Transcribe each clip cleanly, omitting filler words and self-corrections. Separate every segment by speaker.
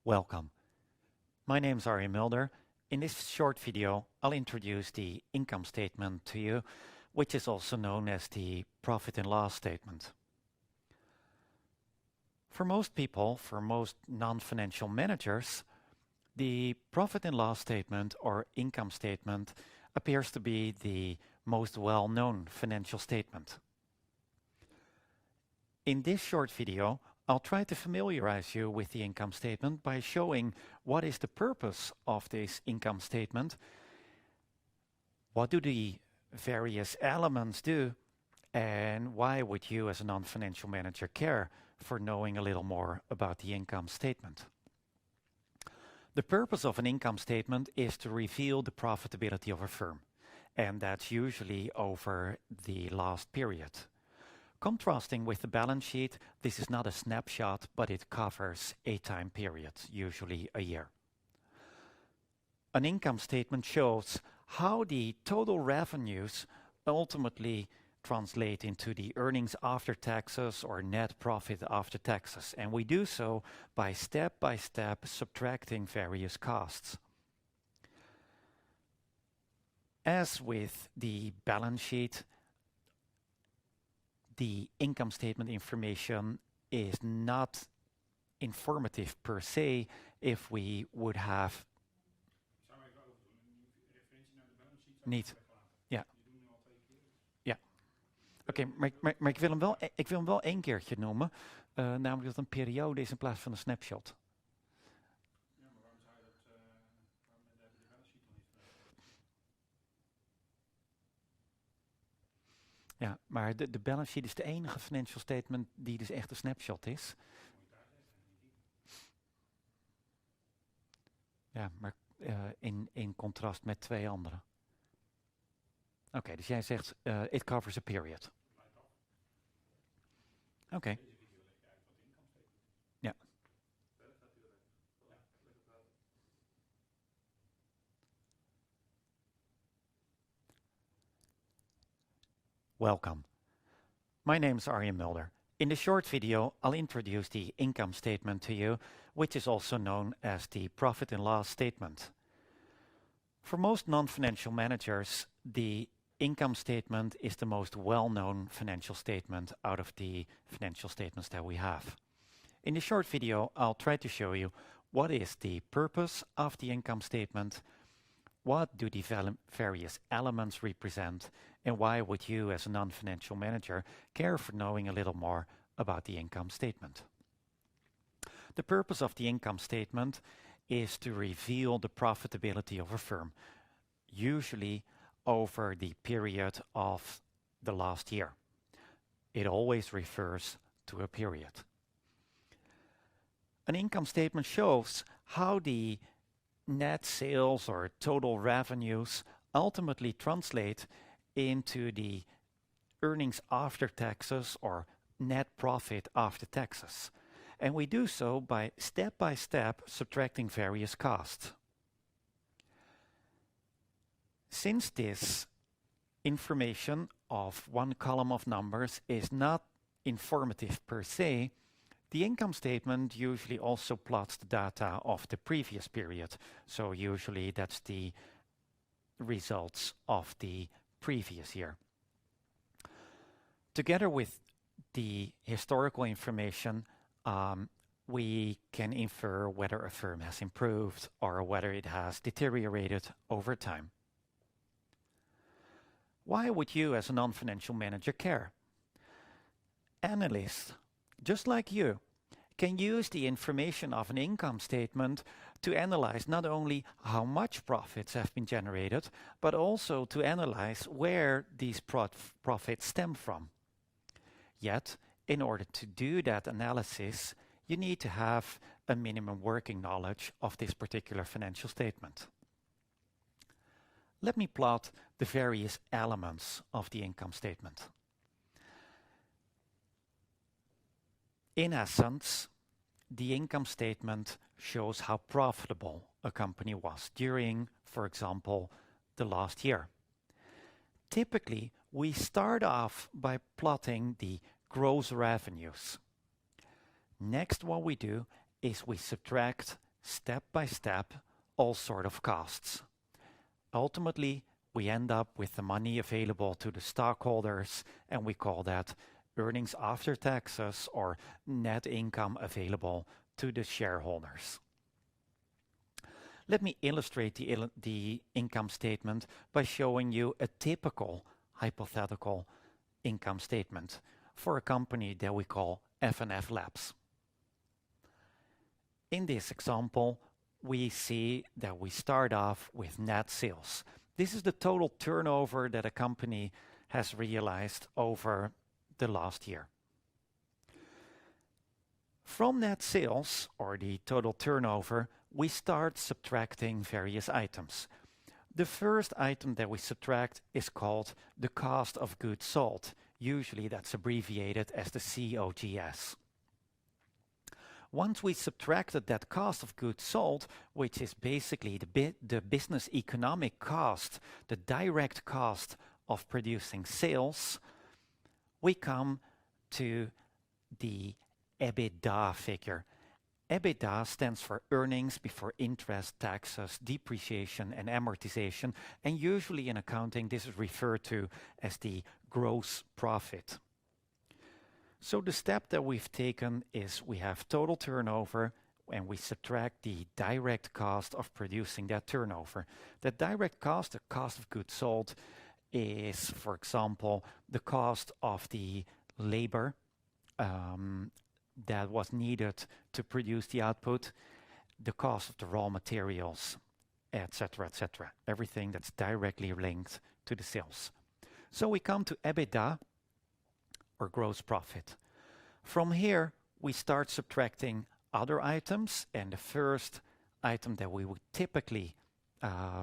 Speaker 1: Welcome. My name is Arjen Mulder. In this short video, I'll introduce the income statement to you, which is also known as the profit and loss statement. For most people, for most non-financial managers, the profit and loss statement or income statement appears to be the most well-known financial statement. In this short video, I'll try to familiarize you with the income statement by showing what is the purpose of this income statement, what do the various elements do, and why would you as a non-financial manager care for knowing a little more about the income statement. The purpose of an income statement is to reveal the profitability of a firm, and that's usually over the last period. Contrasting with the balance sheet, this is not a snapshot, but it covers a time period, usually a year. An income statement shows how the total revenues ultimately translate into the earnings after taxes or net profit after taxes, and we do so by step subtracting various costs. As with the balance sheet, the income statement information is not informative per se if we would have niet. Ja. Ja. Oké, maar ik wil hem wel één keertje noemen, namelijk dat het een periode is in plaats van een snapshot.
Speaker 2: Ja, maar waarom zou je dat, waarom hebben de balance sheet dan niet van?
Speaker 1: Ja, maar de balance sheet is de enige financial statement die dus echt een snapshot is. Ja, maar in contrast met twee andere. Oké, dus jij zegt it covers a period. Oké. Ja. Welcome. My name is Arjen Mulder. In this short video, I'll introduce the income statement to you, which is also known as the profit and loss statement. For most non-financial managers, the income statement is the most well-known financial statement out of the financial statements that we have. In this short video, I'll try to show you what is the purpose of the income statement, what do the various elements represent, and why would you as a non-financial manager care for knowing a little more about the income statement. The purpose of the income statement is to reveal the profitability of a firm, usually over the period of the last year. It always refers to a period. An income statement shows how the net sales or total revenues ultimately translate into the earnings after taxes or net profit after taxes. And we do so by step subtracting various costs. Since this information of one column of numbers is not informative per se, the income statement usually also plots the data of the previous period. So usually that's the results of the previous year. Together with the historical information, we can infer whether a firm has improved or whether it has deteriorated over time. Why would you as a non-financial manager care? Analysts, just like you, can use the information of an income statement to analyze not only how much profits have been generated, but also to analyze where these profits stem from. Yet, in order to do that analysis, you need to have a minimum working knowledge of this particular financial statement. Let me plot the various elements of the income statement. In essence, the income statement shows how profitable a company was during, for example, the last year. Typically, we start off by plotting the gross revenues. Next, what we do is we subtract step by step all sort of costs. Ultimately, we end up with the money available to the stockholders, and we call that earnings after taxes or net income available to the shareholders. Let me illustrate the income statement by showing you a typical hypothetical income statement for a company that we call F&F Labs. In this example, we see that we start off with net sales. This is the total turnover that a company has realized over the last year. From net sales, or the total turnover, we start subtracting various items. The first item that we subtract is called the cost of goods sold. Usually that's abbreviated as the COGS. Once we subtracted that cost of goods sold, which is basically the business economic cost, the direct cost of producing sales, we come to the EBITDA figure. EBITDA stands for earnings before interest, taxes, depreciation, and amortization, and usually in accounting this is referred to as the gross profit. So the step that we've taken is we have total turnover and we subtract the direct cost of producing that turnover. The direct cost, the cost of goods sold, is, for example, the cost of the labor that was needed to produce the output, the cost of the raw materials, etc., etc. Everything that's directly linked to the sales. So we come to EBITDA, or gross profit. From here, we start subtracting other items, and the first item that we would typically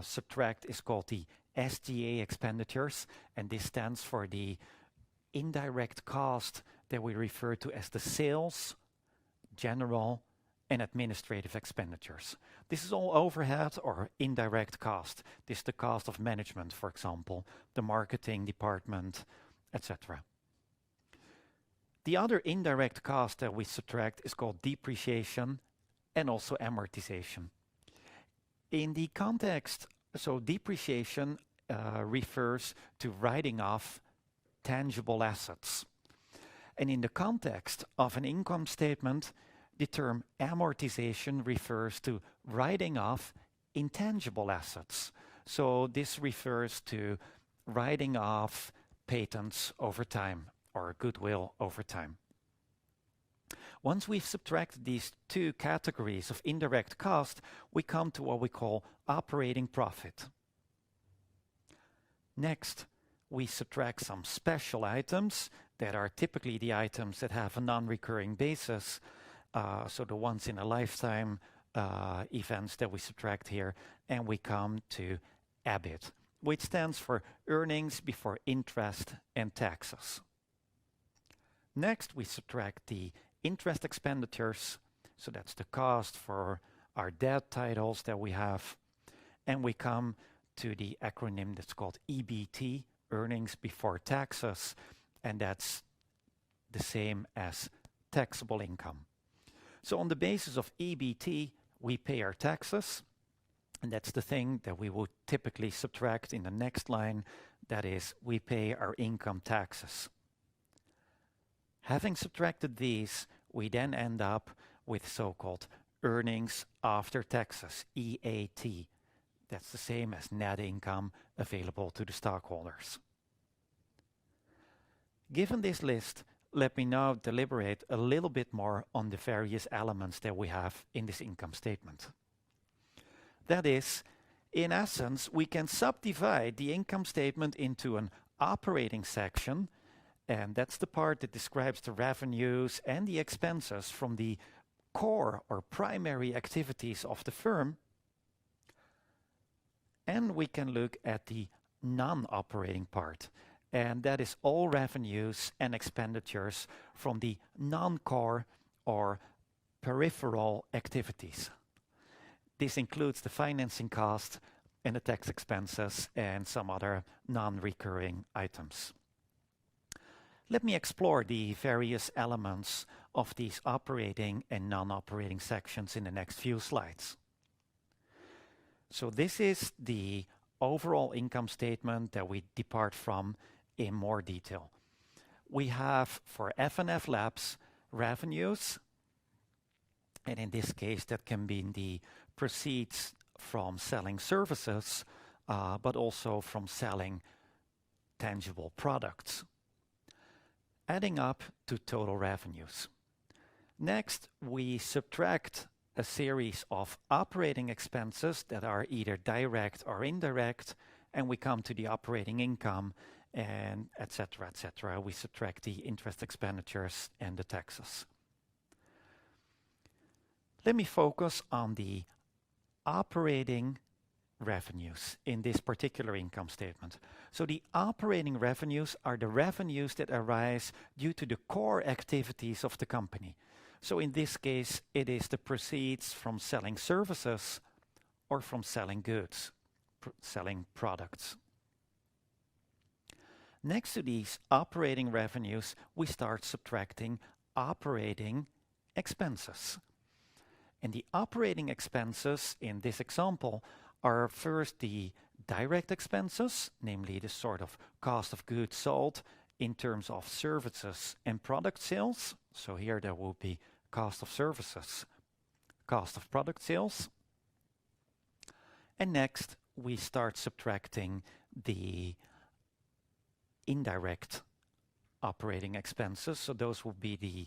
Speaker 1: subtract is called the SG&A expenditures, and this stands for the indirect cost that we refer to as the sales, general, and administrative expenditures. This is all overhead or indirect cost. This is the cost of management, for example, the marketing department, etc. The other indirect cost that we subtract is called depreciation and also amortization. In the context, so depreciation refers to writing off tangible assets. And in the context of an income statement, the term amortization refers to writing off intangible assets. So this refers to writing off patents over time or goodwill over time. Once we've subtracted these two categories of indirect cost, we come to what we call operating profit. Next, we subtract some special items that are typically the items that have a non-recurring basis, so the once in a lifetime events that we subtract here, and we come to EBIT, which stands for earnings before interest and taxes. Next, we subtract the interest expenditures, so that's the cost for our debt titles that we have, and we come to the acronym that's called EBT, earnings before taxes, and that's the same as taxable income. So on the basis of EBT, we pay our taxes, and that's the thing that we would typically subtract in the next line, that is, we pay our income taxes. Having subtracted these, we then end up with so-called earnings after taxes, EAT. That's the same as net income available to the stockholders. Given this list, let me now deliberate a little bit more on the various elements that we have in this income statement. That is, in essence, we can subdivide the income statement into an operating section, and that's the part that describes the revenues and the expenses from the core or primary activities of the firm. And we can look at the non-operating part, and that is all revenues and expenditures from the non-core or peripheral activities. This includes the financing cost and the tax expenses and some other non-recurring items. Let me explore the various elements of these operating and non-operating sections in the next few slides. So this is the overall income statement that we depart from in more detail. We have for F&F Labs revenues, and in this case that can be the proceeds from selling services, but also from selling tangible products, adding up to total revenues. Next, we subtract a series of operating expenses that are either direct or indirect, and we come to the operating income, and etc., etc. We subtract the interest expenditures and the taxes. Let me focus on the operating revenues in this particular income statement. So the operating revenues are the revenues that arise due to the core activities of the company. So in this case, it is the proceeds from selling services or from selling goods, selling products. Next to these operating revenues, we start subtracting operating expenses. And the operating expenses in this example are first the direct expenses, namely the sort of cost of goods sold in terms of services and product sales. So here there will be cost of services, cost of product sales. And next we start subtracting the indirect operating expenses. So those will be the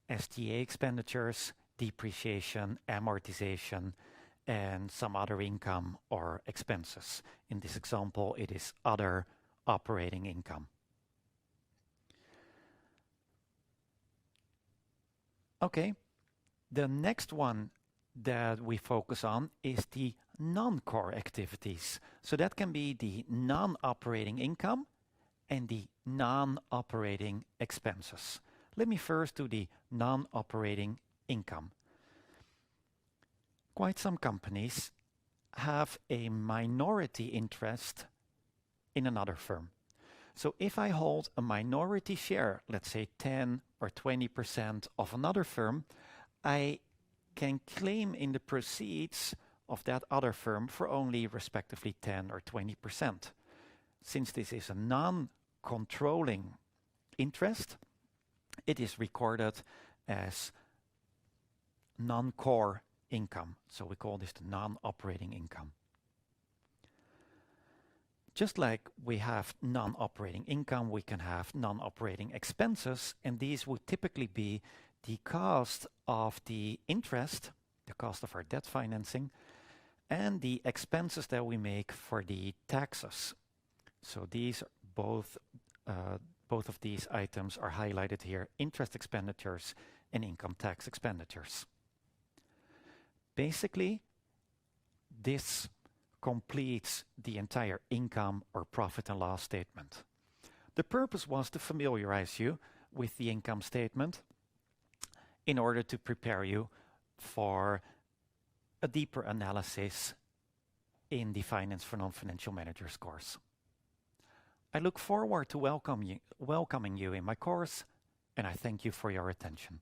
Speaker 1: STA expenditures, depreciation, amortization, and some other income or expenses. In this example, it is other operating income. Okay, the next one that we focus on is the non-core activities. So that can be the non-operating income and the non-operating expenses. Let me first do the non-operating income. Quite some companies have a minority interest in another firm. So if I hold a minority share, let's say 10 or 20% of another firm, I can claim in the proceeds of that other firm for only respectively 10 or 20%. Since this is a non-controlling interest, it is recorded as non-core income. So we call this the non-operating income. Just like we have non-operating income, we can have non-operating expenses, and these would typically be the cost of the interest, the cost of our debt financing, and the expenses that we make for the taxes. So these both of these items are highlighted here: interest expenditures and income tax expenditures. Basically, this completes the entire income or profit and loss statement. The purpose was to familiarize you with the income statement in order to prepare you for a deeper analysis in the Finance for Non-Financial Managers course. I look forward to welcoming you in my course, and I thank you for your attention.